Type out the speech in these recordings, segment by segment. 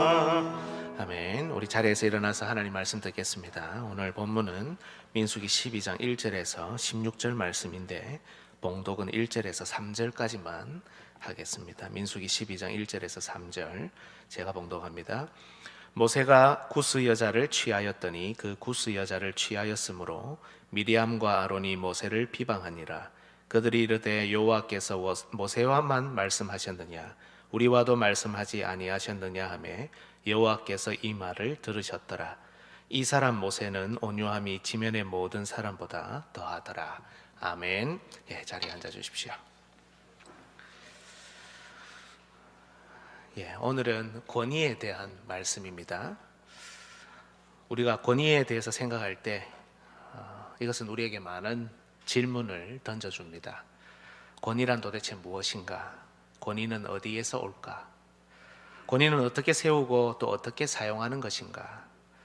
아멘. 우리 자리에서 일어나서 하나님 말씀 듣겠습니다. 오늘 본문은 민수기 12장 1절에서 16절 말씀인데 봉독은 1절에서 3절까지만 하겠습니다. 민수기 12장 1절에서 3절 제가 봉독합니다. 모세가 구스 여자를 취하였더니 그 구스 여자를 취하였으므로 미리암과 아론이 모세를 비방하니라. 그들이 이르되 여호와께서 모세와만 말씀하셨느냐 우리와도 말씀하지 아니하셨느냐 하며 여호와께서 이 말을 들으셨더라. 이 사람 모세는 온유함이 지면의 모든 사람보다 더하더라. 아멘. 자리에 앉아 주십시오. 오늘은 권위에 대한 말씀입니다. 우리가 권위에 대해서 생각할 때 이것은 우리에게 많은 질문을 던져줍니다. 권위란 도대체 무엇인가? 권위는 어디에서 올까? 권위는 어떻게 세우고 또 어떻게 사용하는 것인가?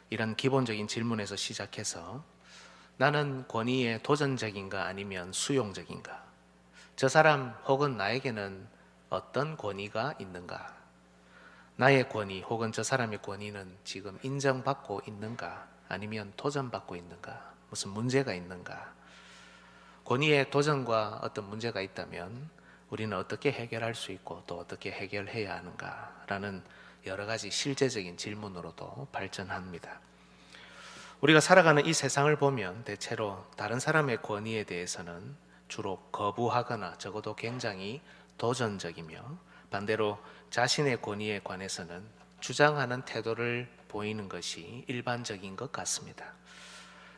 이런 기본적인 질문에서 시작해서 나는 권위에 도전적인가 아니면 수용적인가? 저 사람 혹은 나에게는 어떤 권위가 있는가? 나의 권위 혹은 저 사람의 권위는 지금 인정받고 있는가? 아니면 도전받고 있는가? 무슨 문제가 있는가? 권위에 도전과 어떤 문제가 있다면 우리는 어떻게 해결할 수 있고 또 어떻게 해결해야 하는가라는 여러 가지 실제적인 질문으로도 발전합니다. 우리가 살아가는 이 세상을 보면 대체로 다른 사람의 권위에 대해서는 주로 거부하거나 적어도 굉장히 도전적이며 반대로 자신의 권위에 관해서는 주장하는 태도를 보이는 것이 일반적인 것 같습니다.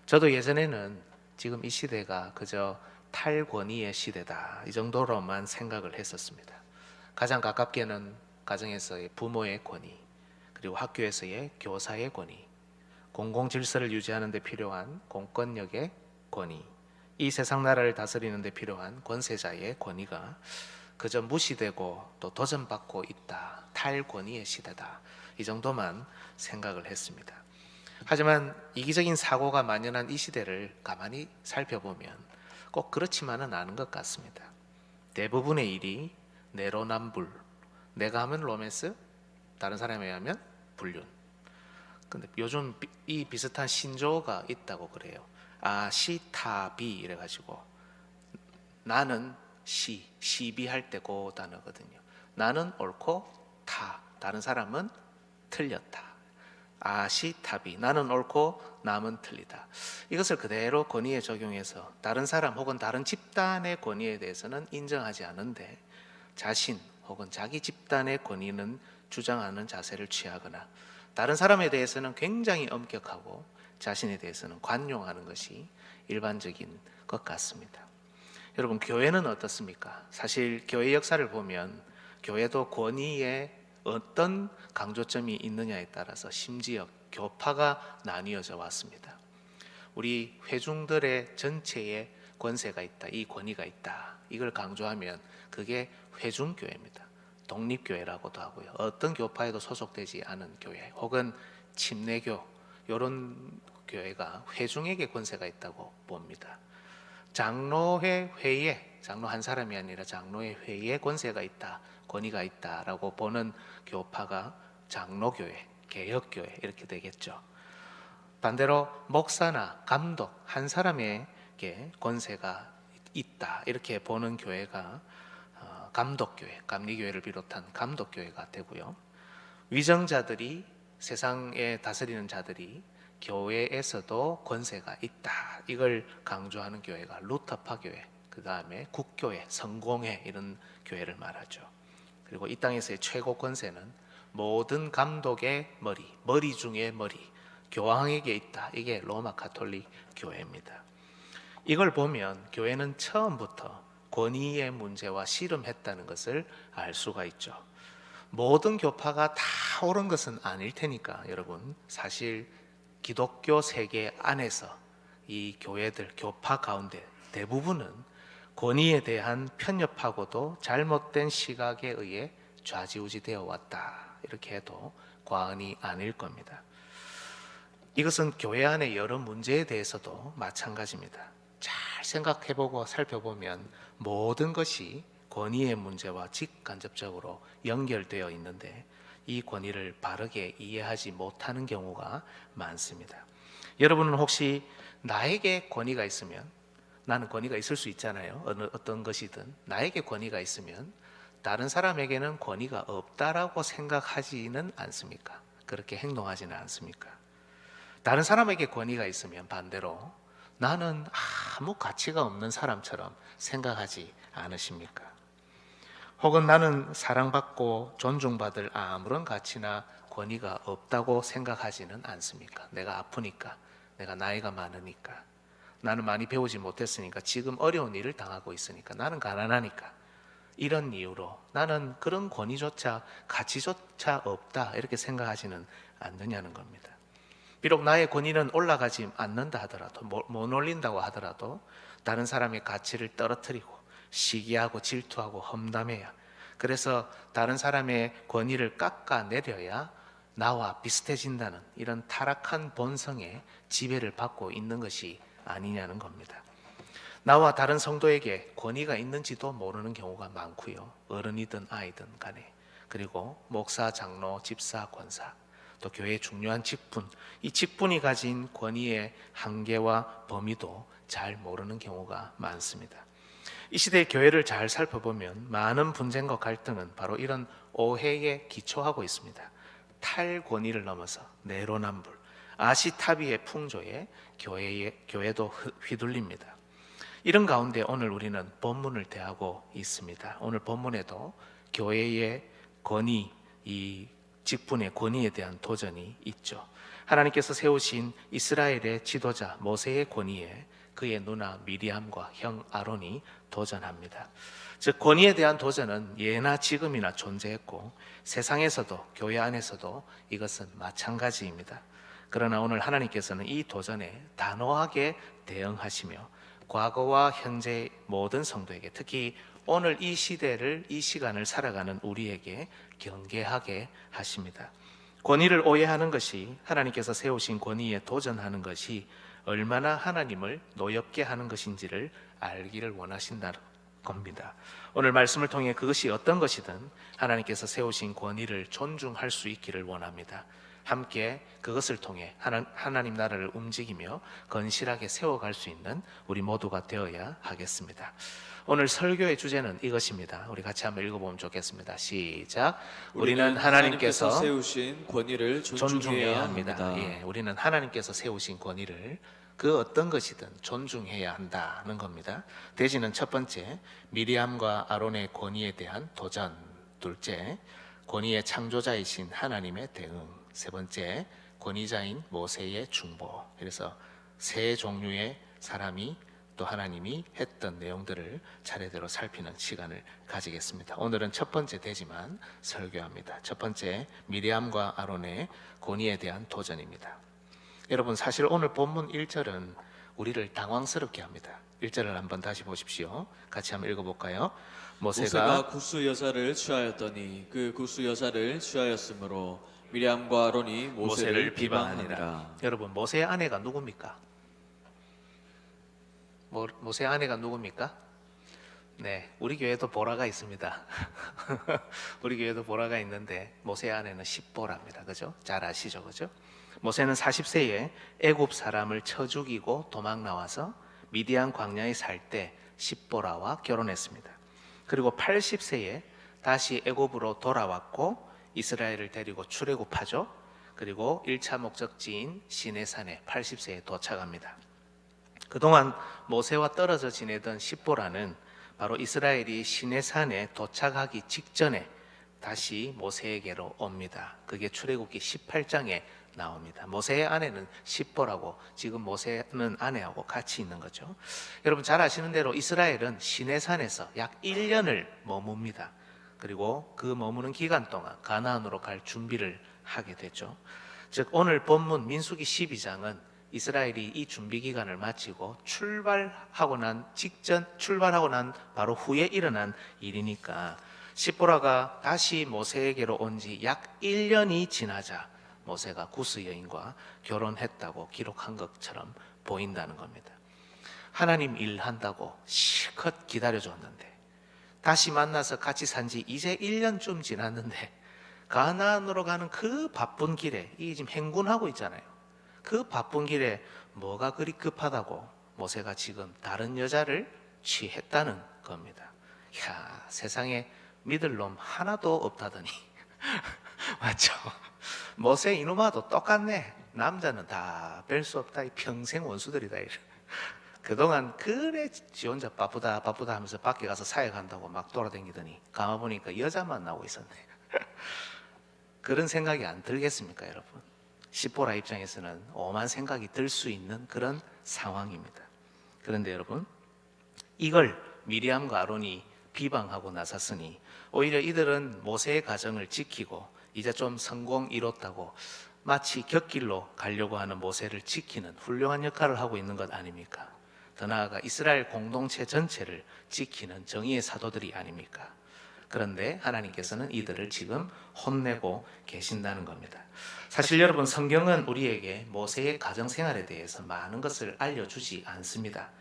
저도 예전에는 지금 이 시대가 그저 탈권위의 시대다 이 정도로만 생각을 했었습니다. 가장 가깝게는 가정에서의 부모의 권위, 그리고 학교에서의 교사의 권위, 공공질서를 유지하는 데 필요한 공권력의 권위, 이 세상 나라를 다스리는 데 필요한 권세자의 권위가 그저 무시되고 또 도전받고 있다, 탈권위의 시대다 이 정도만 생각을 했습니다. 하지만 이기적인 사고가 만연한 이 시대를 가만히 살펴보면 꼭 그렇지만은 않은 것 같습니다. 대부분의 일이 내로남불, 내가 하면 로맨스, 다른 사람이 하면 불륜. 근데 요즘 이 비슷한 신조어가 있다고 그래요. 시타비 이래가지고 나는 시비할 때 그 단어거든요. 나는 옳고 다른 사람은 틀렸다. 시타비, 나는 옳고 남은 틀리다. 이것을 그대로 권위에 적용해서 다른 사람 혹은 다른 집단의 권위에 대해서는 인정하지 않은데 자신 혹은 자기 집단의 권위는 주장하는 자세를 취하거나 다른 사람에 대해서는 굉장히 엄격하고 자신에 대해서는 관용하는 것이 일반적인 것 같습니다. 여러분, 교회는 어떻습니까? 사실 교회 역사를 보면 교회도 권위에 어떤 강조점이 있느냐에 따라서 심지어 교파가 나뉘어져 왔습니다. 우리 회중들의 전체에 권세가 있다, 이 권위가 있다, 이걸 강조하면 그게 회중교회입니다. 독립교회라고도 하고요. 어떤 교파에도 소속되지 않은 교회 혹은 침례교 이런 교회가 회중에게 권세가 있다고 봅니다. 장로회 회의에, 장로 한 사람이 아니라 장로의 회의에 권세가 있다, 권위가 있다라고 보는 교파가 장로교회, 개혁교회 이렇게 되겠죠. 반대로 목사나 감독 한 사람에게 권세가 있다 이렇게 보는 교회가 감독교회, 감리교회를 비롯한 감독교회가 되고요. 위정자들이, 세상에 다스리는 자들이 교회에서도 권세가 있다 이걸 강조하는 교회가 루터파 교회, 그 다음에 국교회, 성공회 이런 교회를 말하죠. 그리고 이 땅에서의 최고 권세는 모든 감독의 머리 중에 머리, 교황에게 있다. 이게 로마 가톨릭 교회입니다. 이걸 보면 교회는 처음부터 권위의 문제와 씨름했다는 것을 알 수가 있죠. 모든 교파가 다 옳은 것은 아닐 테니까 여러분, 사실 기독교 세계 안에서 이 교회들, 교파 가운데 대부분은 권위에 대한 편협하고도 잘못된 시각에 의해 좌지우지 되어 왔다 이렇게 해도 과언이 아닐 겁니다. 이것은 교회 안의 여러 문제에 대해서도 마찬가지입니다. 잘 생각해보고 살펴보면 모든 것이 권위의 문제와 직간접적으로 연결되어 있는데 이 권위를 바르게 이해하지 못하는 경우가 많습니다. 여러분은 혹시 나에게 권위가 있으면, 나는 권위가 있을 수 있잖아요. 어떤 것이든 나에게 권위가 있으면 다른 사람에게는 권위가 없다라고 생각하지는 않습니까? 그렇게 행동하지는 않습니까? 다른 사람에게 권위가 있으면 반대로 나는 아무 가치가 없는 사람처럼 생각하지 않으십니까? 혹은 나는 사랑받고 존중받을 아무런 가치나 권위가 없다고 생각하지는 않습니까? 내가 아프니까, 내가 나이가 많으니까, 나는 많이 배우지 못했으니까, 지금 어려운 일을 당하고 있으니까, 나는 가난하니까, 이런 이유로 나는 그런 권위조차 가치조차 없다 이렇게 생각하지는 않느냐는 겁니다. 비록 나의 권위는 올라가지 않는다 하더라도, 못 올린다고 하더라도 다른 사람의 가치를 떨어뜨리고 시기하고 질투하고 험담해야, 그래서 다른 사람의 권위를 깎아내려야 나와 비슷해진다는 이런 타락한 본성의 지배를 받고 있는 것이 아니냐는 겁니다. 나와 다른 성도에게 권위가 있는지도 모르는 경우가 많고요. 어른이든 아이든 간에. 그리고 목사, 장로, 집사, 권사, 또 교회의 중요한 직분, 이 직분이 가진 권위의 한계와 범위도 잘 모르는 경우가 많습니다. 이 시대의 교회를 잘 살펴보면 많은 분쟁과 갈등은 바로 이런 오해에 기초하고 있습니다. 탈권위를 넘어서 내로남불, 아시타비의 풍조에 교회도 휘둘립니다. 이런 가운데 오늘 우리는 본문을 대하고 있습니다. 오늘 본문에도 교회의 권위, 이 직분의 권위에 대한 도전이 있죠. 하나님께서 세우신 이스라엘의 지도자 모세의 권위에 그의 누나 미리암과 형 아론이 도전합니다. 즉 권위에 대한 도전은 예나 지금이나 존재했고 세상에서도 교회 안에서도 이것은 마찬가지입니다. 그러나 오늘 하나님께서는 이 도전에 단호하게 대응하시며 과거와 현재 모든 성도에게, 특히 오늘 이 시대를, 이 시간을 살아가는 우리에게 경계하게 하십니다. 권위를 오해하는 것이, 하나님께서 세우신 권위에 도전하는 것이 얼마나 하나님을 노엽게 하는 것인지를 알기를 원하신다는 겁니다. 오늘 말씀을 통해 그것이 어떤 것이든 하나님께서 세우신 권위를 존중할 수 있기를 원합니다. 함께 그것을 통해 하나님 나라를 움직이며 건실하게 세워갈 수 있는 우리 모두가 되어야 하겠습니다. 오늘 설교의 주제는 이것입니다. 우리 같이 한번 읽어보면 좋겠습니다. 시작. 우리는 하나님께서 세우신 권위를 존중해야 합니다. 예, 우리는 하나님께서 세우신 권위를 그 어떤 것이든 존중해야 한다는 겁니다. 대지는 첫 번째, 미리암과 아론의 권위에 대한 도전. 둘째, 권위의 창조자이신 하나님의 대응. 세 번째, 권위자인 모세의 중보. 그래서 세 종류의 사람이 또 하나님이 했던 내용들을 차례대로 살피는 시간을 가지겠습니다. 오늘은 첫 번째 되지만 설교합니다. 첫 번째, 미리암과 아론의 권위에 대한 도전입니다. 여러분, 사실 오늘 본문 1절은 우리를 당황스럽게 합니다. 1절을 한번 다시 보십시오. 같이 한번 읽어볼까요? 모세가 구스 여자를 취하였더니 그 구스 여자를 취하였으므로 미리암과 아론이 모세를 비방하니라. 여러분, 모세의 아내가 누굽니까? 모세의 아내가 누굽니까? 네, 우리 교회도 보라가 있습니다. 우리 교회도 보라가 있는데 모세의 아내는 십보라입니다. 그죠? 잘 아시죠? 그죠? 모세는 40세에 애굽 사람을 쳐 죽이고 도망 나와서 미디안 광야에 살 때 십보라와 결혼했습니다. 그리고 80세에 다시 애굽으로 돌아왔고 이스라엘을 데리고 출애굽하죠. 그리고 1차 목적지인 시내산에 80세에 도착합니다. 그동안 모세와 떨어져 지내던 십보라는 바로 이스라엘이 시내산에 도착하기 직전에 다시 모세에게로 옵니다. 그게 출애굽기 18장에 나옵니다. 모세의 아내는 십보라고, 지금 모세는 아내하고 같이 있는 거죠. 여러분 잘 아시는 대로 이스라엘은 시내산에서 약 1년을 머뭅니다. 그리고 그 머무는 기간 동안 가나안으로 갈 준비를 하게 되죠. 즉 오늘 본문 민수기 12장은 이스라엘이 이 준비 기간을 마치고 출발하고 난 바로 후에 일어난 일이니까 십보라가 다시 모세에게로 온 지 약 1년이 지나자 모세가 구스 여인과 결혼했다고 기록한 것처럼 보인다는 겁니다. 하나님 일한다고 실컷 기다려줬는데 다시 만나서 같이 산 지 이제 1년쯤 지났는데 가나안으로 가는 그 바쁜 길에 이 지금 행군하고 있잖아요. 그 바쁜 길에 뭐가 그리 급하다고 모세가 지금 다른 여자를 취했다는 겁니다. 야, 세상에 믿을 놈 하나도 없다더니 맞죠? 모세 이놈아도 똑같네. 남자는 다 별 수 없다. 평생 원수들이다. 그동안 그래 지 혼자 바쁘다 하면서 밖에 가서 사역한다고 막 돌아다니더니 가만 보니까 여자만 나오고 있었네. 그런 생각이 안 들겠습니까, 여러분? 시보라 입장에서는 오만 생각이 들 수 있는 그런 상황입니다. 그런데 여러분, 이걸 미리암과 아론이 비방하고 나섰으니 오히려 이들은 모세의 가정을 지키고 이제 좀 성공 이뤘다고 마치 곁길로 가려고 하는 모세를 지키는 훌륭한 역할을 하고 있는 것 아닙니까? 더 나아가 이스라엘 공동체 전체를 지키는 정의의 사도들이 아닙니까? 그런데 하나님께서는 이들을 지금 혼내고 계신다는 겁니다. 사실 여러분, 성경은 우리에게 모세의 가정생활에 대해서 많은 것을 알려주지 않습니다.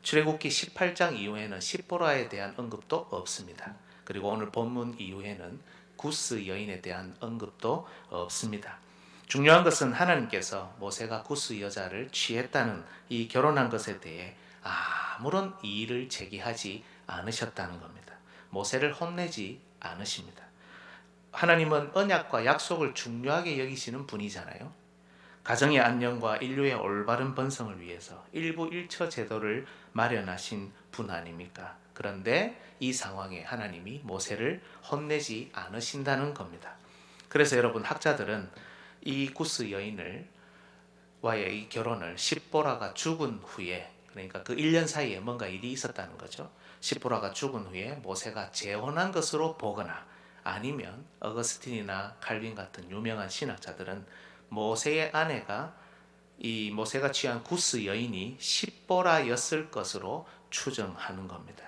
출애굽기 18장 이후에는 십보라에 대한 언급도 없습니다. 그리고 오늘 본문 이후에는 구스 여인에 대한 언급도 없습니다. 중요한 것은 하나님께서 모세가 구스 여자를 취했다는 이 결혼한 것에 대해 아무런 이의를 제기하지 않으셨다는 겁니다. 모세를 혼내지 않으십니다. 하나님은 언약과 약속을 중요하게 여기시는 분이잖아요. 가정의 안녕과 인류의 올바른 번성을 위해서 일부일처 제도를 마련하신 분 아닙니까? 그런데 이 상황에 하나님이 모세를 혼내지 않으신다는 겁니다. 그래서 여러분, 학자들은 이 구스 여인을 와의 이 결혼을 십보라가 죽은 후에, 그러니까 그 1년 사이에 뭔가 일이 있었다는 거죠. 십보라가 죽은 후에 모세가 재혼한 것으로 보거나, 아니면 어거스틴이나 칼빈 같은 유명한 신학자들은 모세의 아내가 이 모세가 취한 구스 여인이 십보라였을 것으로 추정하는 겁니다.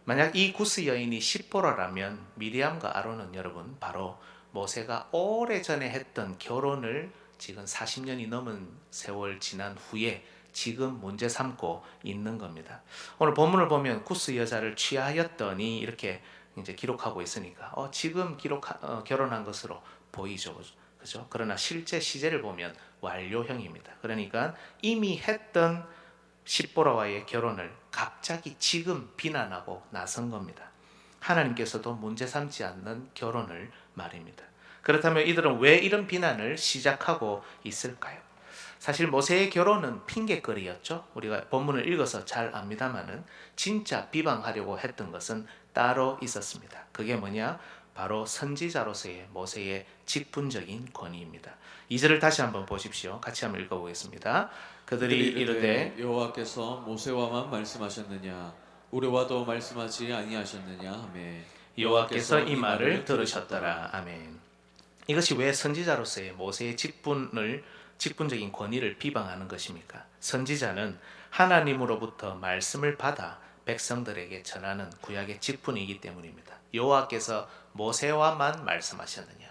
만약 이 구스 여인이 십보라라면 미리암과 아론은 여러분 바로 모세가 오래전에 했던 결혼을 지금 40년이 넘은 세월 지난 후에 지금 문제 삼고 있는 겁니다. 오늘 본문을 보면 구스 여자를 취하였더니 이렇게 이제 기록하고 있으니까 지금 결혼한 것으로 보이죠. 그죠? 그러나 실제 시제를 보면 완료형입니다. 그러니까 이미 했던 십보라와의 결혼을 갑자기 지금 비난하고 나선 겁니다. 하나님께서도 문제 삼지 않는 결혼을 말입니다. 그렇다면 이들은 왜 이런 비난을 시작하고 있을까요? 사실 모세의 결혼은 핑계거리였죠. 우리가 본문을 읽어서 잘 압니다마는 진짜 비방하려고 했던 것은 따로 있었습니다. 그게 뭐냐? 바로 선지자로서의 모세의 직분적인 권위입니다. 2절을 다시 한번 보십시오. 같이 한번 읽어보겠습니다. 그들이 이르되 여호와께서 모세와만 말씀하셨느냐 우리와도 말씀하지 아니하셨느냐 하매 여호와께서 이 말을 들으셨더라. 아멘. 이것이 왜 선지자로서의 모세의 직분적인 권위를 비방하는 것입니까? 선지자는 하나님으로부터 말씀을 받아 백성들에게 전하는 구약의 직분이기 때문입니다. 여호와께서 모세와만 말씀하셨느냐,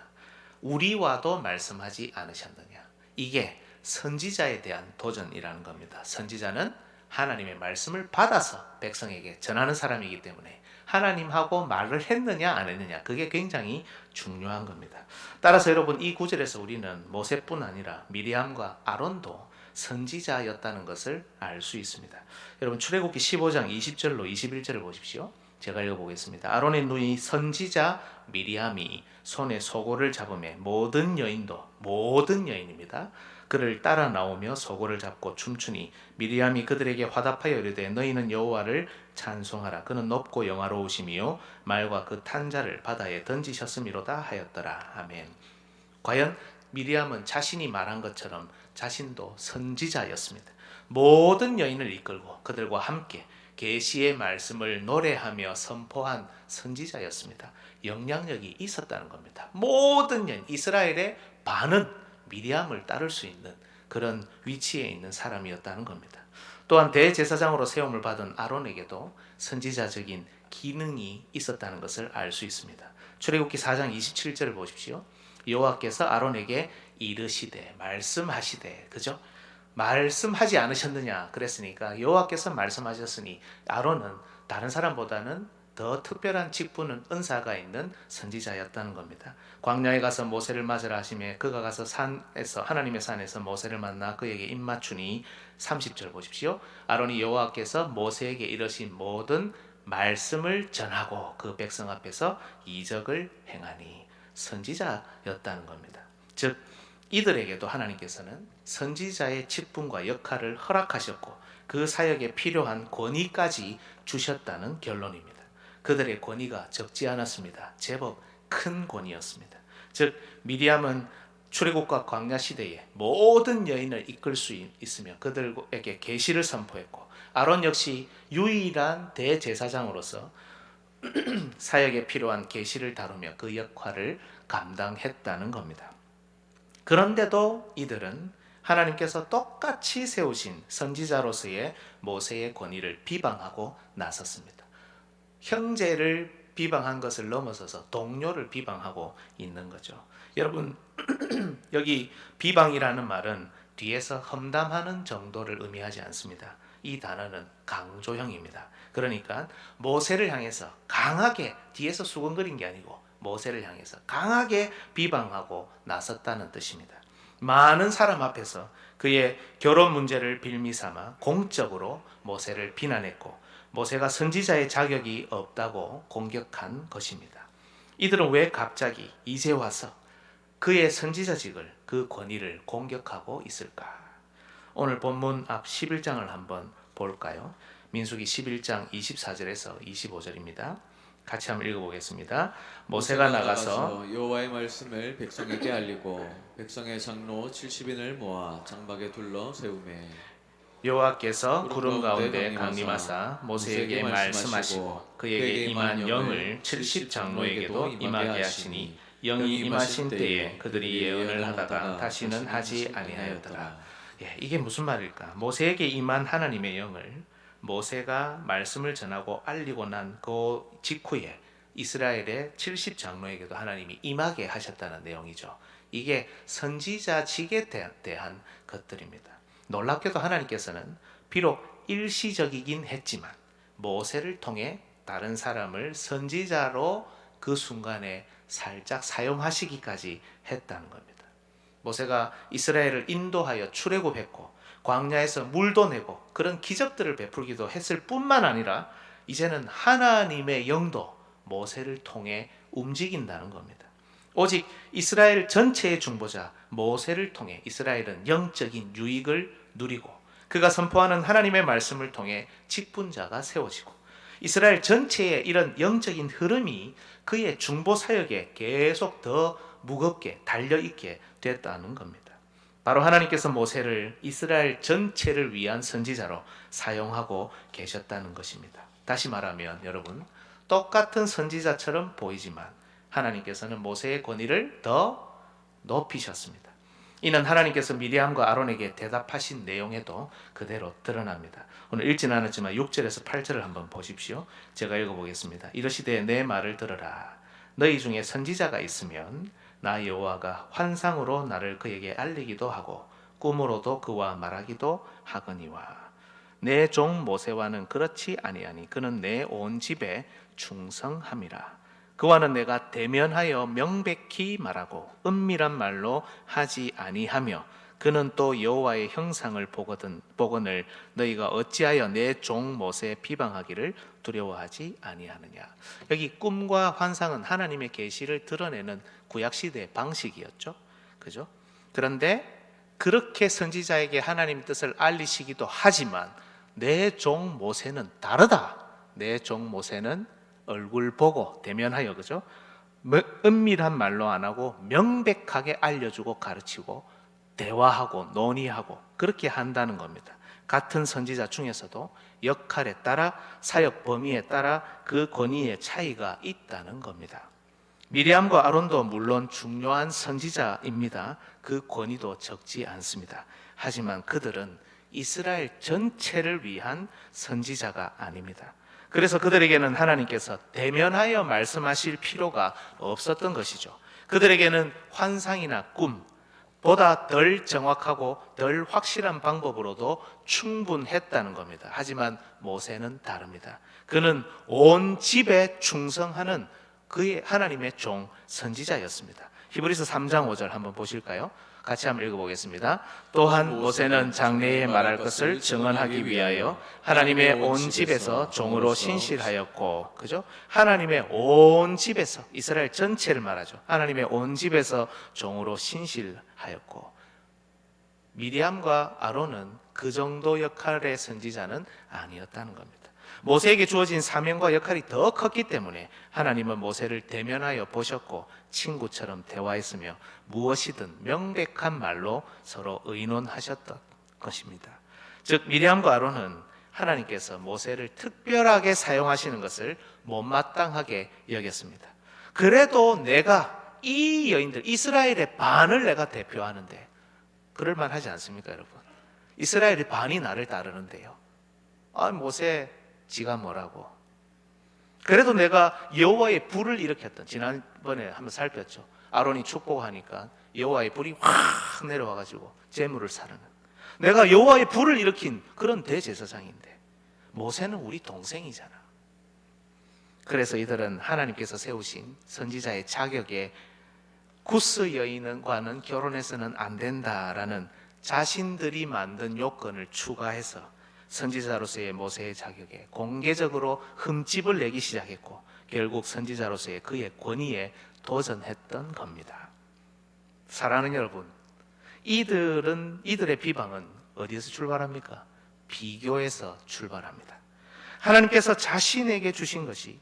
우리와도 말씀하지 않으셨느냐, 이게 선지자에 대한 도전이라는 겁니다. 선지자는 하나님의 말씀을 받아서 백성에게 전하는 사람이기 때문에 하나님하고 말을 했느냐 안 했느냐, 그게 굉장히 중요한 겁니다. 따라서 여러분, 이 구절에서 우리는 모세뿐 아니라 미리암과 아론도 선지자였다는 것을 알 수 있습니다. 여러분, 출애굽기 15장 20절로 21절을 보십시오. 제가 읽어보겠습니다. 아론의 누이 선지자 미리암이 손에 소고를 잡으매 모든 여인입니다. 그를 따라 나오며 소고를 잡고 춤추니 미리암이 그들에게 화답하여 이르되 너희는 여호와를 찬송하라. 그는 높고 영화로우시며 말과 그 탄자를 바다에 던지셨음이로다 하였더라. 아멘. 과연 미리암은 자신이 말한 것처럼 자신도 선지자였습니다. 모든 여인을 이끌고 그들과 함께 계시의 말씀을 노래하며 선포한 선지자였습니다. 영향력이 있었다는 겁니다. 모든 여인, 이스라엘의 반은 미리암을 따를 수 있는 그런 위치에 있는 사람이었다는 겁니다. 또한 대제사장으로 세움을 받은 아론에게도 선지자적인 기능이 있었다는 것을 알 수 있습니다. 출애굽기 4장 27절을 보십시오. 여호와께서 아론에게 이르시되 말씀하시되, 그죠? 말씀하지 않으셨느냐 그랬으니까 여호와께서 말씀하셨으니 아론은 다른 사람보다는 더 특별한 직분은 은사가 있는 선지자였다는 겁니다. 광야에 가서 모세를 맞으라 하시며 그가 가서 산에서 하나님의 산에서 모세를 만나 그에게 입맞추니 30절 보십시오. 아론이 여호와께서 모세에게 이르신 모든 말씀을 전하고 그 백성 앞에서 이적을 행하니 선지자였다는 겁니다. 즉 이들에게도 하나님께서는 선지자의 직분과 역할을 허락하셨고 그 사역에 필요한 권위까지 주셨다는 결론입니다. 그들의 권위가 적지 않았습니다. 제법 큰 권위였습니다. 즉 미리암은 출애굽과 광야 시대에 모든 여인을 이끌 수 있으며 그들에게 계시를 선포했고 아론 역시 유일한 대제사장으로서 사역에 필요한 계시를 다루며 그 역할을 감당했다는 겁니다. 그런데도 이들은 하나님께서 똑같이 세우신 선지자로서의 모세의 권위를 비방하고 나섰습니다. 형제를 비방한 것을 넘어서서 동료를 비방하고 있는 거죠. 여러분 여기 비방이라는 말은 뒤에서 험담하는 정도를 의미하지 않습니다. 이 단어는 강조형입니다. 그러니까 모세를 향해서 강하게 뒤에서 수근거린 게 아니고 모세를 향해서 강하게 비방하고 나섰다는 뜻입니다. 많은 사람 앞에서 그의 결혼 문제를 빌미삼아 공적으로 모세를 비난했고 모세가 선지자의 자격이 없다고 공격한 것입니다. 이들은 왜 갑자기 이제 와서 그의 선지자직을 그 권위를 공격하고 있을까? 오늘 본문 앞 11장을 한번 볼까요? 민수기 11장 24절에서 25절입니다. 같이 한번 읽어보겠습니다. 모세가 나가서 여호와의 말씀을 백성에게 알리고 백성의 장로 70인을 모아 장막에 둘러 세우매 여호와께서 구름 가운데 강림하사 모세에게 말씀하시고 그에게 임한 영을 70 장로에게도 임하게 하시니 영이 임하신 때에 그들이 예언을 하다가 다시는 하지 아니하였더라. 이게 무슨 말일까? 모세에게 임한 하나님의 영을 모세가 말씀을 전하고 알리고 난 그 직후에 이스라엘의 70 장로에게도 하나님이 임하게 하셨다는 내용이죠. 이게 선지자직에 대한 것들입니다. 놀랍게도 하나님께서는 비록 일시적이긴 했지만 모세를 통해 다른 사람을 선지자로 그 순간에 살짝 사용하시기까지 했다는 겁니다. 모세가 이스라엘을 인도하여 출애굽했고 광야에서 물도 내고 그런 기적들을 베풀기도 했을 뿐만 아니라 이제는 하나님의 영도 모세를 통해 움직인다는 겁니다. 오직 이스라엘 전체의 중보자 모세를 통해 이스라엘은 영적인 유익을 누리고 그가 선포하는 하나님의 말씀을 통해 직분자가 세워지고 이스라엘 전체의 이런 영적인 흐름이 그의 중보 사역에 계속 더 무겁게 달려있게 됐다는 겁니다. 바로 하나님께서 모세를 이스라엘 전체를 위한 선지자로 사용하고 계셨다는 것입니다. 다시 말하면 여러분 똑같은 선지자처럼 보이지만 하나님께서는 모세의 권위를 더 높이셨습니다. 이는 하나님께서 미리암과 아론에게 대답하신 내용에도 그대로 드러납니다. 오늘 읽지는 않았지만 6절에서 8절을 한번 보십시오. 제가 읽어보겠습니다. 이르시되 내 말을 들으라. 너희 중에 선지자가 있으면 나 여호와가 환상으로 나를 그에게 알리기도 하고 꿈으로도 그와 말하기도 하거니와 내 종 모세와는 그렇지 아니하니 그는 내 온 집에 충성함이라. 그와는 내가 대면하여 명백히 말하고 은밀한 말로 하지 아니하며 그는 또 여호와의 형상을 보거늘 너희가 어찌하여 내 종 모세 비방하기를 두려워하지 아니하느냐. 여기 꿈과 환상은 하나님의 계시를 드러내는 구약시대의 방식이었죠. 그죠? 그런데 그렇게 선지자에게 하나님의 뜻을 알리시기도 하지만 내 종 모세는 다르다. 내 종 모세는 얼굴 보고 대면하여 그죠? 은밀한 말로 안 하고 명백하게 알려주고 가르치고 대화하고 논의하고 그렇게 한다는 겁니다. 같은 선지자 중에서도 역할에 따라 사역 범위에 따라 그 권위의 차이가 있다는 겁니다. 미리암과 아론도 물론 중요한 선지자입니다. 그 권위도 적지 않습니다. 하지만 그들은 이스라엘 전체를 위한 선지자가 아닙니다. 그래서 그들에게는 하나님께서 대면하여 말씀하실 필요가 없었던 것이죠. 그들에게는 환상이나 꿈, 보다 덜 정확하고 덜 확실한 방법으로도 충분했다는 겁니다. 하지만 모세는 다릅니다. 그는 온 집에 충성하는 그의 하나님의 종 선지자였습니다. 히브리서 3장 5절 한번 보실까요? 같이 한번 읽어보겠습니다. 또한 모세는 장래에 말할 것을 증언하기 위하여 하나님의 온 집에서 종으로 신실하였고, 그죠? 하나님의 온 집에서, 이스라엘 전체를 말하죠. 하나님의 온 집에서 종으로 신실하였고, 미리암과 아론은 그 정도 역할의 선지자는 아니었다는 겁니다. 모세에게 주어진 사명과 역할이 더 컸기 때문에 하나님은 모세를 대면하여 보셨고 친구처럼 대화했으며 무엇이든 명백한 말로 서로 의논하셨던 것입니다. 즉 미리암과 아론은 하나님께서 모세를 특별하게 사용하시는 것을 못마땅하게 여겼습니다. 그래도 내가 이 여인들 이스라엘의 반을 내가 대표하는데 그럴만하지 않습니까, 여러분? 이스라엘의 반이 나를 따르는데요. 모세 지가 뭐라고? 그래도 내가 여호와의 불을 일으켰던, 지난번에 한번 살폈죠. 아론이 축복하니까 여호와의 불이 확 내려와가지고 재물을 사르는, 내가 여호와의 불을 일으킨 그런 대제사장인데 모세는 우리 동생이잖아. 그래서 이들은 하나님께서 세우신 선지자의 자격에 구스 여인과는 결혼해서는 안 된다라는 자신들이 만든 요건을 추가해서 선지자로서의 모세의 자격에 공개적으로 흠집을 내기 시작했고 결국 선지자로서의 그의 권위에 도전했던 겁니다. 사랑하는 여러분, 이들의 비방은 어디에서 출발합니까? 비교에서 출발합니다. 하나님께서 자신에게 주신 것이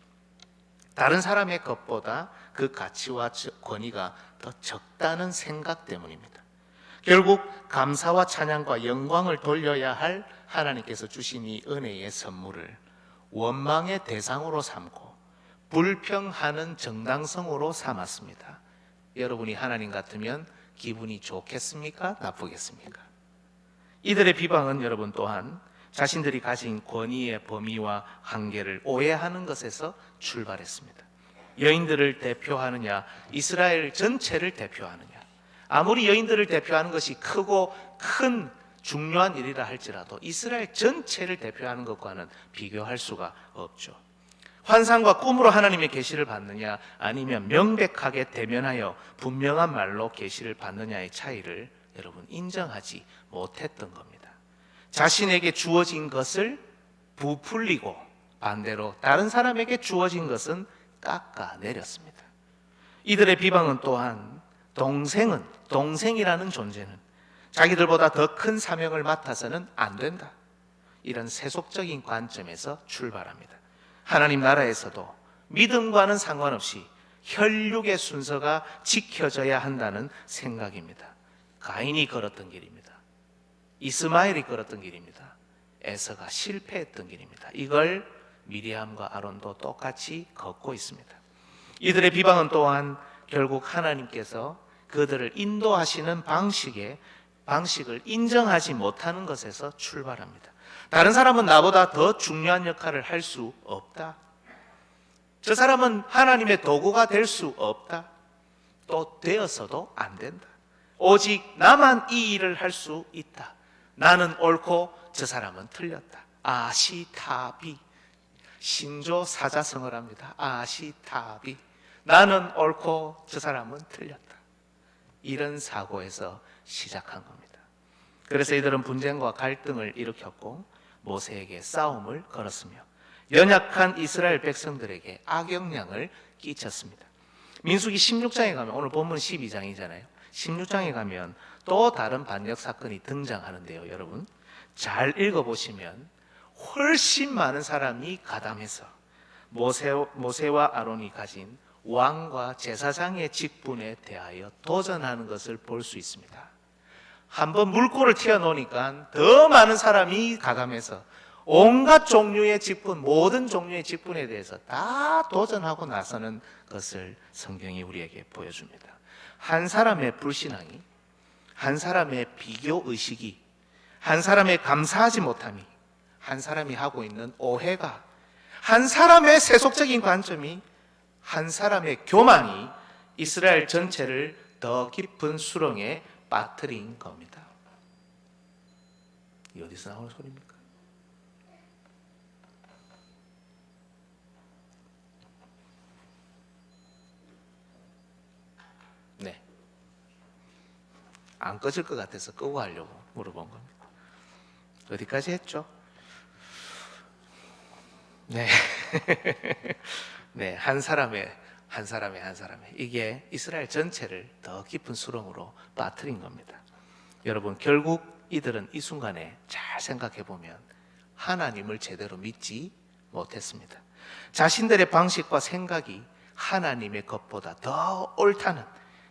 다른 사람의 것보다 그 가치와 권위가 더 적다는 생각 때문입니다. 결국 감사와 찬양과 영광을 돌려야 할 하나님께서 주신 이 은혜의 선물을 원망의 대상으로 삼고 불평하는 정당성으로 삼았습니다. 여러분이 하나님 같으면 기분이 좋겠습니까? 나쁘겠습니까? 이들의 비방은 여러분 또한 자신들이 가진 권위의 범위와 한계를 오해하는 것에서 출발했습니다. 여인들을 대표하느냐, 이스라엘 전체를 대표하느냐. 아무리 여인들을 대표하는 것이 크고 큰 중요한 일이라 할지라도 이스라엘 전체를 대표하는 것과는 비교할 수가 없죠. 환상과 꿈으로 하나님의 계시를 받느냐 아니면 명백하게 대면하여 분명한 말로 계시를 받느냐의 차이를 여러분 인정하지 못했던 겁니다. 자신에게 주어진 것을 부풀리고 반대로 다른 사람에게 주어진 것은 깎아내렸습니다. 이들의 비방은 또한 동생이라는 존재는 자기들보다 더 큰 사명을 맡아서는 안 된다, 이런 세속적인 관점에서 출발합니다. 하나님 나라에서도 믿음과는 상관없이 혈육의 순서가 지켜져야 한다는 생각입니다. 가인이 걸었던 길입니다. 이스마엘이 걸었던 길입니다. 에서가 실패했던 길입니다. 이걸 미리암과 아론도 똑같이 걷고 있습니다. 이들의 비방은 또한 결국 하나님께서 그들을 인도하시는 방식을 인정하지 못하는 것에서 출발합니다. 다른 사람은 나보다 더 중요한 역할을 할 수 없다. 저 사람은 하나님의 도구가 될 수 없다. 또 되어서도 안 된다. 오직 나만 이 일을 할 수 있다. 나는 옳고 저 사람은 틀렸다. 아시타비. 신조 사자성어를 합니다. 아시타비. 나는 옳고 저 사람은 틀렸다. 이런 사고에서 시작한 겁니다. 그래서 이들은 분쟁과 갈등을 일으켰고 모세에게 싸움을 걸었으며 연약한 이스라엘 백성들에게 악영향을 끼쳤습니다. 민수기 16장에 가면, 오늘 본문 12장이잖아요. 16장에 가면 또 다른 반역 사건이 등장하는데요. 여러분 잘 읽어보시면 훨씬 많은 사람이 가담해서 모세와 아론이 가진 왕과 제사장의 직분에 대하여 도전하는 것을 볼 수 있습니다. 한번 물꼬를 튀어놓으니까 더 많은 사람이 가담해서 온갖 종류의 직분, 모든 종류의 직분에 대해서 다 도전하고 나서는 것을 성경이 우리에게 보여줍니다. 한 사람의 불신앙이, 한 사람의 비교의식이, 한 사람의 감사하지 못함이, 한 사람이 하고 있는 오해가, 한 사람의 세속적인 관점이, 한 사람의 교만이 이스라엘 전체를 더 깊은 수렁에 빠뜨린 겁니다. 이 어디서 나오는 소리입니까? 네. 안 꺼질 것 같아서 끄고 하려고 물어본 겁니다. 어디까지 했죠? 네. 네, 한 사람의 이게 이스라엘 전체를 더 깊은 수렁으로 빠뜨린 겁니다. 여러분, 결국 이들은 이 순간에 잘 생각해 보면 하나님을 제대로 믿지 못했습니다. 자신들의 방식과 생각이 하나님의 것보다 더 옳다는,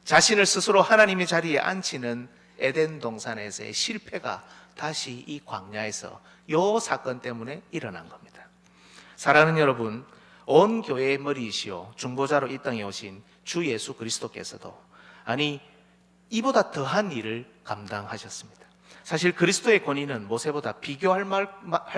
자신을 스스로 하나님의 자리에 앉히는 에덴 동산에서의 실패가 다시 이 광야에서 이 사건 때문에 일어난 겁니다. 사랑하는 여러분, 온 교회의 머리이시오 중보자로 이 땅에 오신 주 예수 그리스도께서도 이보다 더한 일을 감당하셨습니다. 사실 그리스도의 권위는 모세보다 비교할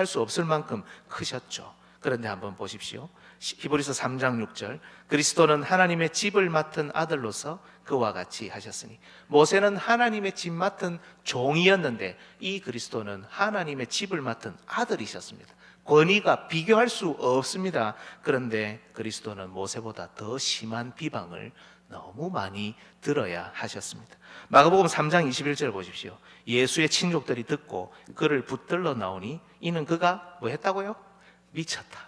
수 없을 만큼 크셨죠. 그런데 한번 보십시오. 히브리서 3장 6절, 그리스도는 하나님의 집을 맡은 아들로서 그와 같이 하셨으니, 모세는 하나님의 집 맡은 종이었는데 이 그리스도는 하나님의 집을 맡은 아들이셨습니다. 권위가 비교할 수 없습니다. 그런데 그리스도는 모세보다 더 심한 비방을 너무 많이 들어야 하셨습니다. 마가복음 3장 21절 보십시오. 예수의 친족들이 듣고 그를 붙들러 나오니 이는 그가 뭐 했다고요? 미쳤다.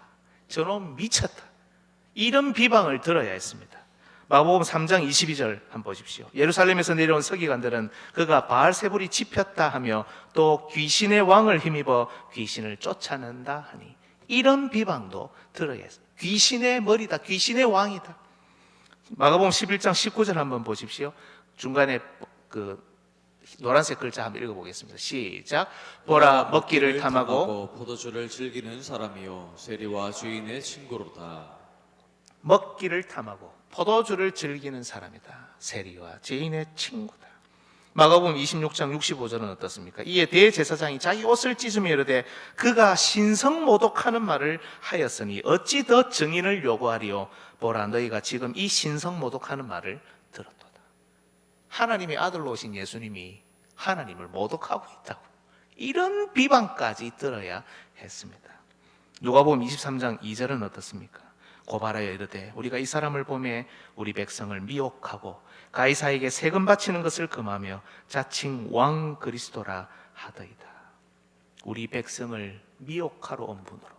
저놈 미쳤다. 이런 비방을 들어야 했습니다. 마가복음 3장 22절 한번 보십시오. 예루살렘에서 내려온 서기관들은 그가 바알세불이 집혔다 하며 또 귀신의 왕을 힘입어 귀신을 쫓아낸다 하니, 이런 비방도 들어야 했습니다. 귀신의 머리다, 귀신의 왕이다. 마가복음 11장 19절 한번 보십시오. 중간에 그 노란색 글자 한번 읽어보겠습니다. 시작. 보라, 먹기를 탐하고 포도주를 즐기는 사람이요 세리와 주인의 친구로다. 먹기를 탐하고 포도주를 즐기는 사람이다. 세리와 죄인의 친구다. 마가복음 26장 65절은 어떻습니까? 이에 대제사장이 자기 옷을 찢으며 이르되 그가 신성모독하는 말을 하였으니 어찌 더 증인을 요구하리요? 보라, 너희가 지금 이 신성모독하는 말을 들었도다. 하나님의 아들로 오신 예수님이 하나님을 모독하고 있다고, 이런 비방까지 들어야 했습니다. 누가복음 23장 2절은 어떻습니까? 고발하여 이르되 우리가 이 사람을 보매 우리 백성을 미혹하고 가이사에게 세금 바치는 것을 금하며 자칭 왕 그리스도라 하더이다. 우리 백성을 미혹하러 온 분으로,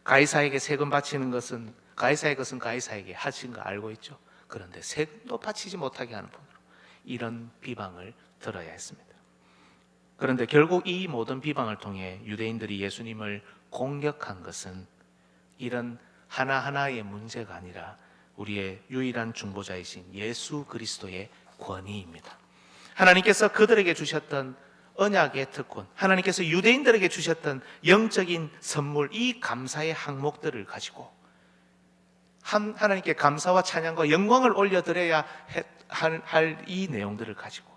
가이사에게 세금 바치는 것은 가이사의 것은 가이사에게 하신 거 알고 있죠. 그런데 세금도 바치지 못하게 하는 분으로, 이런 비방을 들어야 했습니다. 그런데 결국 이 모든 비방을 통해 유대인들이 예수님을 공격한 것은 이런 하나하나의 문제가 아니라 우리의 유일한 중보자이신 예수 그리스도의 권위입니다. 하나님께서 그들에게 주셨던 언약의 특권, 하나님께서 유대인들에게 주셨던 영적인 선물, 이 감사의 항목들을 가지고 하나님께 감사와 찬양과 영광을 올려드려야 할 이 내용들을 가지고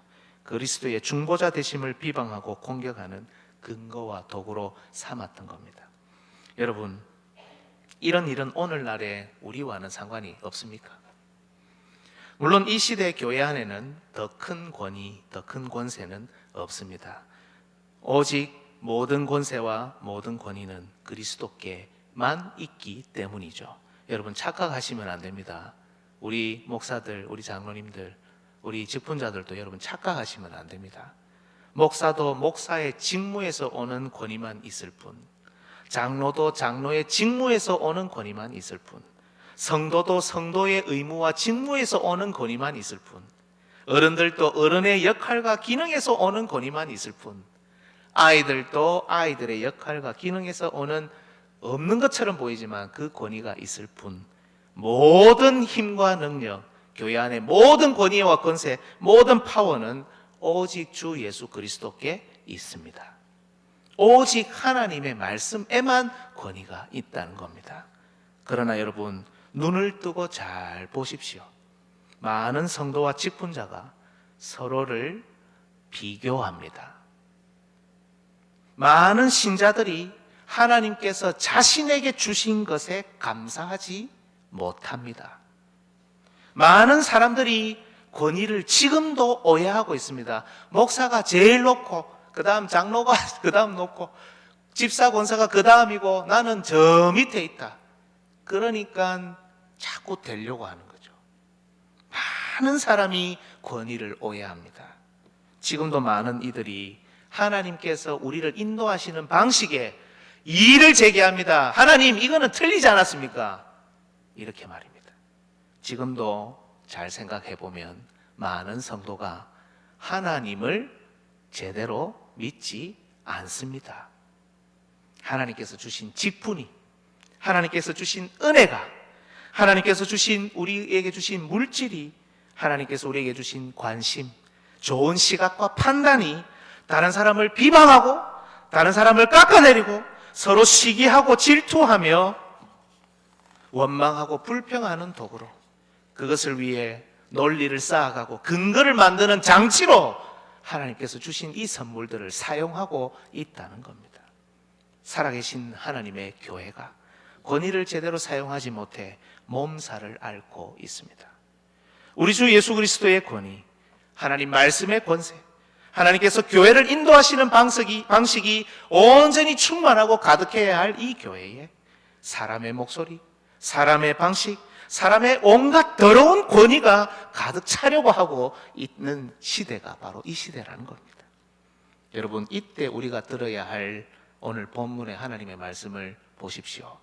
그리스도의 중보자 되심을 비방하고 공격하는 근거와 도구로 삼았던 겁니다. 여러분, 이런 일은 오늘날의 우리와는 상관이 없습니까? 물론 이 시대 교회 안에는 더 큰 권위, 더 큰 권세는 없습니다. 오직 모든 권세와 모든 권위는 그리스도께만 있기 때문이죠. 여러분, 착각하시면 안 됩니다. 우리 목사들, 우리 장로님들, 우리 직분자들도 여러분 착각하시면 안 됩니다. 목사도 목사의 직무에서 오는 권위만 있을 뿐, 장로도 장로의 직무에서 오는 권위만 있을 뿐, 성도도 성도의 의무와 직무에서 오는 권위만 있을 뿐, 어른들도 어른의 역할과 기능에서 오는 권위만 있을 뿐, 아이들도 아이들의 역할과 기능에서 오는, 없는 것처럼 보이지만 그 권위가 있을 뿐, 모든 힘과 능력, 교회 안의 모든 권위와 권세, 모든 파워는 오직 주 예수 그리스도께 있습니다. 오직 하나님의 말씀에만 권위가 있다는 겁니다. 그러나 여러분, 눈을 뜨고 잘 보십시오. 많은 성도와 직분자가 서로를 비교합니다. 많은 신자들이 하나님께서 자신에게 주신 것에 감사하지 못합니다. 많은 사람들이 권위를 지금도 오해하고 있습니다. 목사가 제일 높고 그 다음 장로가 그 다음 높고 집사 권사가 그 다음이고 나는 저 밑에 있다. 그러니까 자꾸 되려고 하는 거죠. 많은 사람이 권위를 오해합니다. 지금도 많은 이들이 하나님께서 우리를 인도하시는 방식에 이의를 제기합니다. 하나님, 이거는 틀리지 않았습니까? 이렇게 말입니다. 지금도 잘 생각해 보면 많은 성도가 하나님을 제대로 믿지 않습니다. 하나님께서 주신 직분이, 하나님께서 주신 은혜가, 하나님께서 주신 우리에게 주신 물질이, 하나님께서 우리에게 주신 관심, 좋은 시각과 판단이 다른 사람을 비방하고 다른 사람을 깎아내리고 서로 시기하고 질투하며 원망하고 불평하는 도구로, 그것을 위해 논리를 쌓아가고 근거를 만드는 장치로 하나님께서 주신 이 선물들을 사용하고 있다는 겁니다. 살아계신 하나님의 교회가 권위를 제대로 사용하지 못해 몸살을 앓고 있습니다. 우리 주 예수 그리스도의 권위, 하나님 말씀의 권세, 하나님께서 교회를 인도하시는 방식이 온전히 충만하고 가득해야 할 이 교회에 사람의 목소리, 사람의 방식, 사람의 온갖 더러운 권위가 가득 차려고 하고 있는 시대가 바로 이 시대라는 겁니다. 여러분, 이때 우리가 들어야 할 오늘 본문의 하나님의 말씀을 보십시오.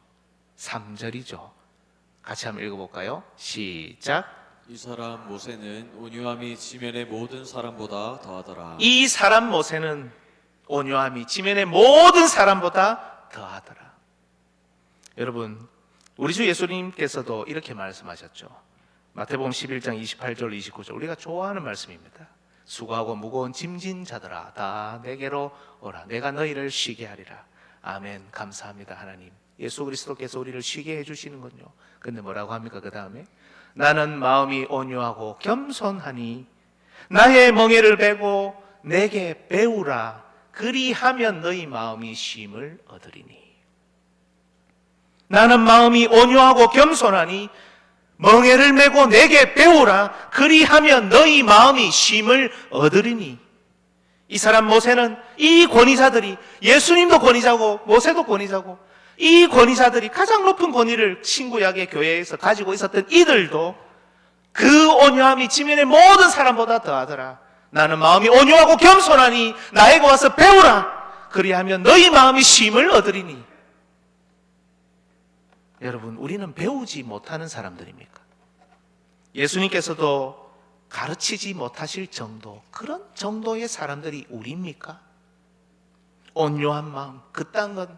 3절이죠. 같이 한번 읽어볼까요? 시작. 이 사람 모세는 온유함이 지면의 모든 사람보다 더하더라. 이 사람 모세는 온유함이 지면의 모든 사람보다 더하더라. 여러분, 우리 주 예수님께서도 이렇게 말씀하셨죠. 마태복음 11장 28절 29절, 우리가 좋아하는 말씀입니다. 수고하고 무거운 짐진 자들아 다 내게로 오라, 내가 너희를 쉬게 하리라. 아멘. 감사합니다. 하나님, 예수 그리스도께서 우리를 쉬게 해주시는군요. 근데 뭐라고 합니까? 그 다음에 나는 마음이 온유하고 겸손하니 나의 멍에를 베고 내게 배우라. 그리하면 너희 마음이 쉼을 얻으리니. 나는 마음이 온유하고 겸손하니 멍에를 메고 내게 배우라. 그리하면 너희 마음이 쉼을 얻으리니. 이 사람 모세는 이 권위자들이, 예수님도 권위자고 모세도 권위자고, 이 권위자들이 가장 높은 권위를 신구약의 교회에서 가지고 있었던 이들도 그 온유함이 지면의 모든 사람보다 더하더라. 나는 마음이 온유하고 겸손하니 나에게 와서 배우라. 그리하면 너희 마음이 쉼을 얻으리니. 여러분, 우리는 배우지 못하는 사람들입니까? 예수님께서도 가르치지 못하실 정도, 그런 정도의 사람들이 우리입니까? 온유한 마음, 그딴 건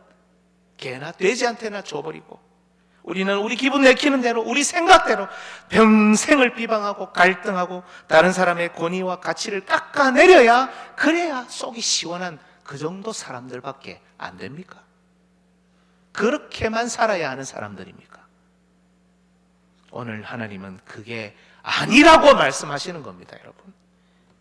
개나 돼지한테나 줘버리고, 우리는 우리 기분 내키는 대로, 우리 생각대로 평생을 비방하고 갈등하고 다른 사람의 권위와 가치를 깎아내려야, 그래야 속이 시원한 그 정도 사람들밖에 안 됩니까? 그렇게만 살아야 하는 사람들입니까? 오늘 하나님은 그게 아니라고 말씀하시는 겁니다, 여러분.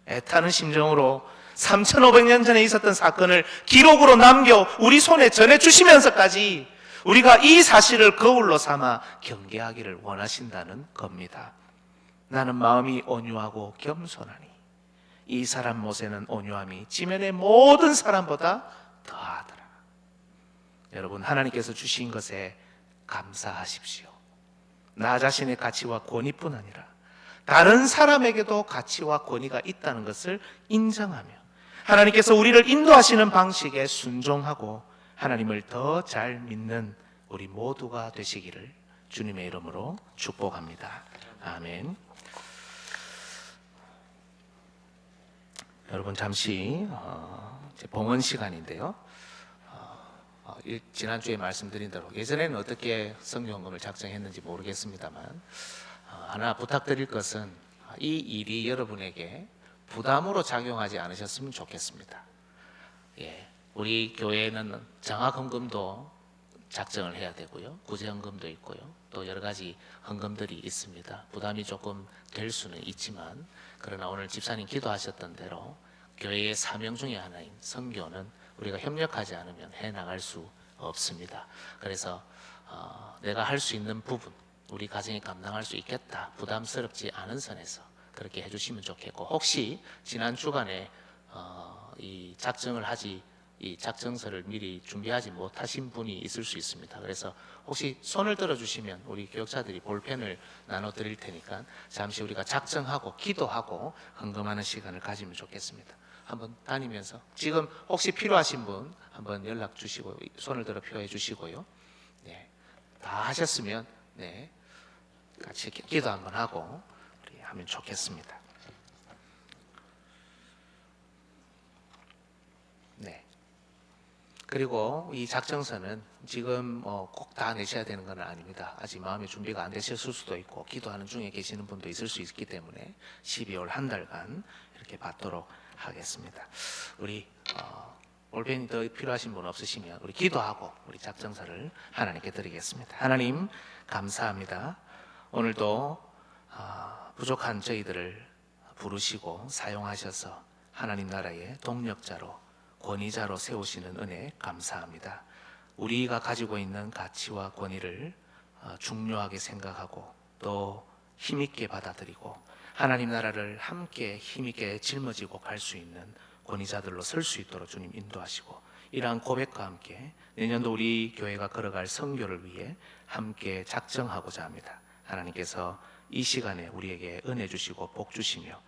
애타는 심정으로 3,500년 전에 있었던 사건을 기록으로 남겨 우리 손에 전해주시면서까지 우리가 이 사실을 거울로 삼아 경계하기를 원하신다는 겁니다. 나는 마음이 온유하고 겸손하니 이 사람 모세는 온유함이 지면의 모든 사람보다 더하더라. 여러분, 하나님께서 주신 것에 감사하십시오. 나 자신의 가치와 권위뿐 아니라 다른 사람에게도 가치와 권위가 있다는 것을 인정하며 하나님께서 우리를 인도하시는 방식에 순종하고 하나님을 더 잘 믿는 우리 모두가 되시기를 주님의 이름으로 축복합니다. 아멘. 여러분, 잠시 이제 봉헌 시간인데요. 지난주에 말씀드린 대로 예전에는 어떻게 성경헌금을 작성했는지 모르겠습니다만 하나 부탁드릴 것은 이 일이 여러분에게 부담으로 작용하지 않으셨으면 좋겠습니다. 우리 교회는 장학헌금도 작성을 해야 되고요, 구제헌금도 있고요, 또 여러 가지 헌금들이 있습니다. 부담이 조금 될 수는 있지만, 그러나 오늘 집사님 기도하셨던 대로 교회의 사명 중에 하나인 선교는 우리가 협력하지 않으면 해나갈 수 없습니다. 그래서 내가 할 수 있는 부분, 우리 가정이 감당할 수 있겠다, 부담스럽지 않은 선에서 그렇게 해주시면 좋겠고, 혹시 지난 주간에 이 작정서를 미리 준비하지 못하신 분이 있을 수 있습니다. 그래서 혹시 손을 들어주시면 우리 교역자들이 볼펜을 나눠드릴 테니까 잠시 우리가 작정하고 기도하고 헌금하는 시간을 가지면 좋겠습니다. 한번 다니면서 지금 혹시 필요하신 분 한번 연락 주시고 손을 들어 표해 주시고요. 네, 다 하셨으면 네, 같이 기도 한번 하고 우리 하면 좋겠습니다. 네. 그리고 이 작정서는 지금 꼭 다 내셔야 되는 건 아닙니다. 아직 마음의 준비가 안 되셨을 수도 있고 기도하는 중에 계시는 분도 있을 수 있기 때문에 12월 한 달간 이렇게 받도록 하겠습니다. 우리 볼펜이 더 필요하신 분 없으시면 우리 기도하고 우리 작정서를 하나님께 드리겠습니다. 하나님 감사합니다. 오늘도 부족한 저희들을 부르시고 사용하셔서 하나님 나라의 동력자로 권위자로 세우시는 은혜 감사합니다. 우리가 가지고 있는 가치와 권위를 중요하게 생각하고 또 힘있게 받아들이고 하나님 나라를 함께 힘있게 짊어지고 갈 수 있는 권위자들로 설 수 있도록 주님 인도하시고, 이러한 고백과 함께 내년도 우리 교회가 걸어갈 선교를 위해 함께 작정하고자 합니다. 하나님께서 이 시간에 우리에게 은혜 주시고 복 주시며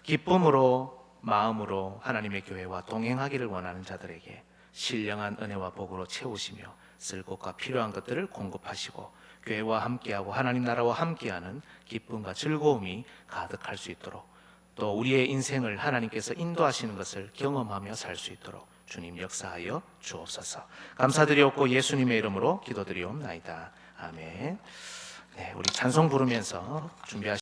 기쁨으로 마음으로 하나님의 교회와 동행하기를 원하는 자들에게 신령한 은혜와 복으로 채우시며 쓸 것과 필요한 것들을 공급하시고 교회와 함께하고 하나님 나라와 함께하는 기쁨과 즐거움이 가득할 수 있도록, 또 우리의 인생을 하나님께서 인도하시는 것을 경험하며 살 수 있도록 주님 역사하여 주옵소서. 감사드리옵고 예수님의 이름으로 기도드리옵나이다. 아멘. 네, 우리 찬송 부르면서 준비하시